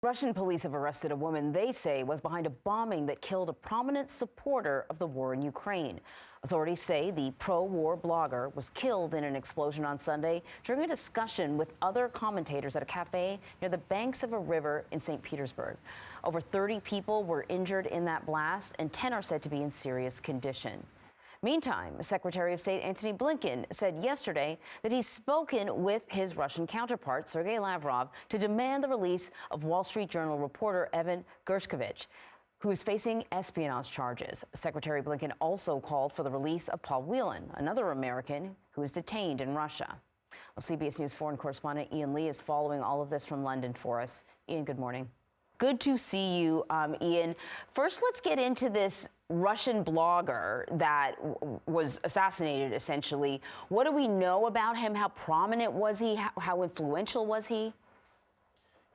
Russian police have arrested a woman they say was behind a bombing that killed a prominent supporter of the war in Ukraine. Authorities say the pro-war blogger was killed in an explosion on Sunday during a discussion with other commentators at a cafe near the banks of a river in St. Petersburg. Over 30 people were injured in that blast, and 10 are said to be in serious condition. Meantime, Secretary of State Antony Blinken said yesterday that he's spoken with his Russian counterpart, Sergei Lavrov, to demand the release of Wall Street Journal reporter Evan Gershkovich, who is facing espionage charges. Secretary Blinken also called for the release of Paul Whelan, another American who is detained in Russia. Well, CBS News foreign correspondent Ian Lee is following all of this from London for us. Ian, good morning. Good to see you, Ian. First, let's get into this Russian blogger that was assassinated, essentially. What do we know about him? How prominent was he? How influential was he?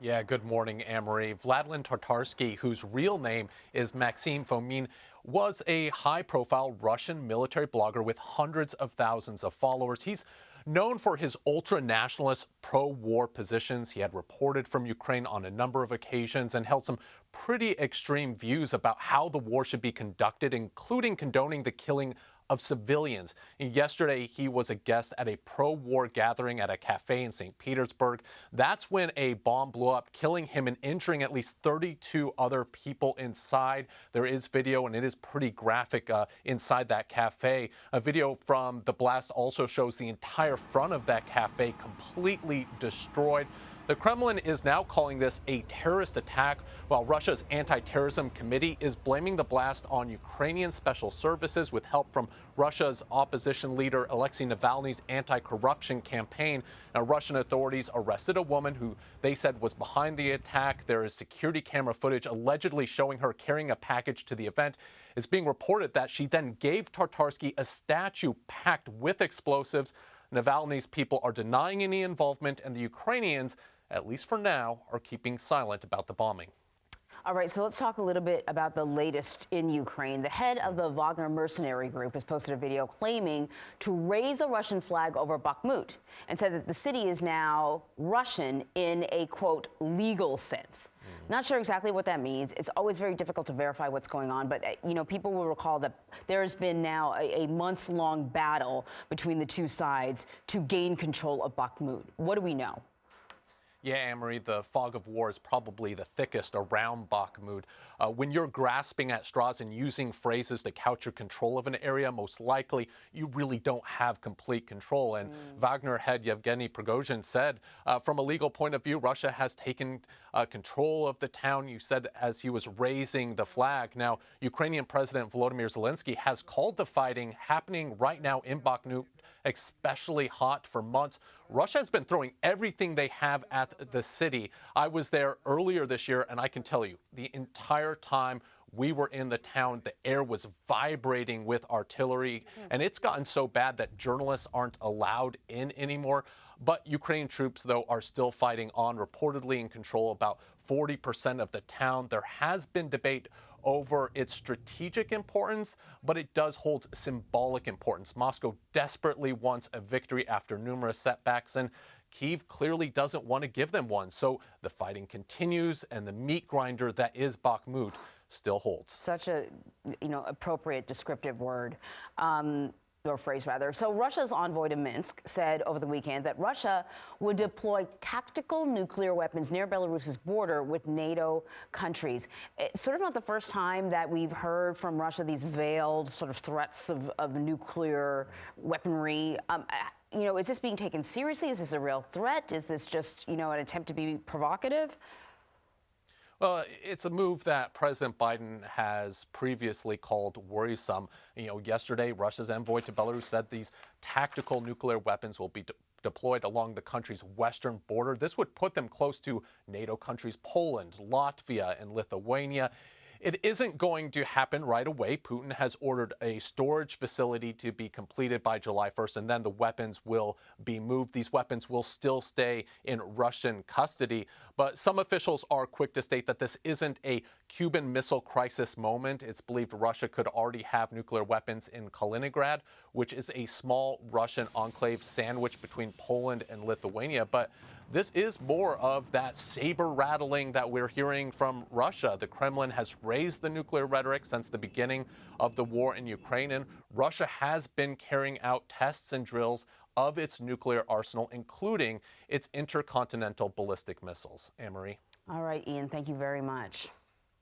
Yeah, good morning, Anne-Marie. Vladlen Tatarsky, whose real name is Maxim Fomin, was a high-profile Russian military blogger with hundreds of thousands of followers. He's known for his ultra-nationalist, pro-war positions. He had reported from Ukraine on a number of occasions and held some pretty extreme views about how the war should be conducted, including condoning the killing of civilians. And yesterday, he was a guest at a pro-war gathering at a cafe in St. Petersburg. That's when a bomb blew up, killing him and injuring at least 32 other people inside. There is video, and it is pretty graphic inside that cafe. A video from the blast also shows the entire front of that cafe completely destroyed. The Kremlin is now calling this a terrorist attack, while Russia's anti-terrorism committee is blaming the blast on Ukrainian special services with help from Russia's opposition leader Alexei Navalny's anti-corruption campaign. Now, Russian authorities arrested a woman who they said was behind the attack. There is security camera footage allegedly showing her carrying a package to the event. It's being reported that she then gave Tatarsky a statue packed with explosives. Navalny's people are denying any involvement, and the Ukrainians, at least for now, are keeping silent about the bombing. All right, so let's talk a little bit about the latest in Ukraine. The head of the Wagner mercenary group has posted a video claiming to raise a Russian flag over Bakhmut and said that the city is now Russian in a, quote, legal sense. Not sure exactly what that means. It's always very difficult to verify what's going on, but people will recall that there has been now a months-long battle between the two sides to gain control of Bakhmut. What do we know? Yeah, Anne-Marie, the fog of war is probably the thickest around Bakhmut. When you're grasping at straws and using phrases to couch your control of an area, most likely you really don't have complete control. And Wagner head Yevgeny Prigozhin said, from a legal point of view, Russia has taken control of the town, you said, as he was raising the flag. Now, Ukrainian President Volodymyr Zelensky has called the fighting happening right now in Bakhmut especially hot for months. Russia has been throwing everything they have at the city. I was there earlier this year, and I can tell you, the entire time we were in the town, the air was vibrating with artillery, and it's gotten so bad that journalists aren't allowed in anymore. But Ukrainian troops, though, are still fighting on, reportedly in control about 40% of the town. There has been debate over its strategic importance, but it does hold symbolic importance. Moscow desperately wants a victory after numerous setbacks, and Kyiv clearly doesn't want to give them one. So the fighting continues, and the meat grinder that is Bakhmut still holds. Such a, appropriate descriptive word. Or phrase, rather. So Russia's envoy to Minsk said over the weekend that Russia would deploy tactical nuclear weapons near Belarus's border with NATO countries. It's sort of not the first time that we've heard from Russia these veiled sort of threats of nuclear weaponry. Is this being taken seriously? Is this a real threat? Is this just, an attempt to be provocative? Well, it's a move that President Biden has previously called worrisome. Yesterday, Russia's envoy to Belarus said these tactical nuclear weapons will be deployed along the country's western border. This would put them close to NATO countries Poland, Latvia, and Lithuania. It isn't going to happen right away. Putin has ordered a storage facility to be completed by July 1st, and then the weapons will be moved. These weapons will still stay in Russian custody. But some officials are quick to state that this isn't a Cuban Missile Crisis moment. It's believed Russia could already have nuclear weapons in Kaliningrad, which is a small Russian enclave sandwiched between Poland and Lithuania. But this is more of that saber rattling that we're hearing from Russia. The Kremlin has raised the nuclear rhetoric since the beginning of the war in Ukraine, and Russia has been carrying out tests and drills of its nuclear arsenal, including its intercontinental ballistic missiles. Anne-Marie. All right, Ian, thank you very much.